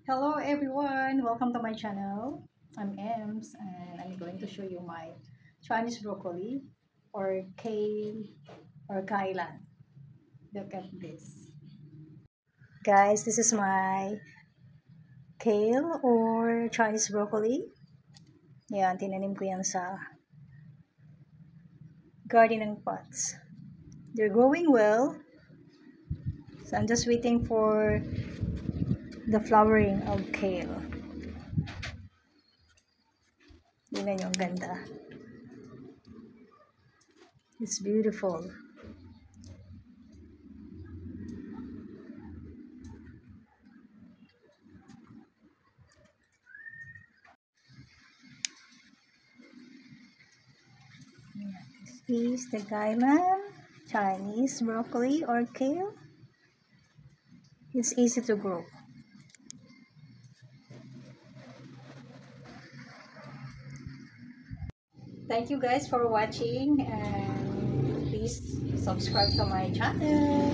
Hello everyone, welcome to my channel. I'm Ems and I'm going to show you my Chinese broccoli or kale or kailan. Look at this. Guys, this is my kale or Chinese broccoli. Yan, tinanim ko yan sa gardening pots. They're growing well. So I'm just waiting for the flowering of kale. Tingnan yung ganda. It's beautiful. This is the kailan, Chinese broccoli or kale. It's easy to grow. Thank you guys for watching and please subscribe to my channel.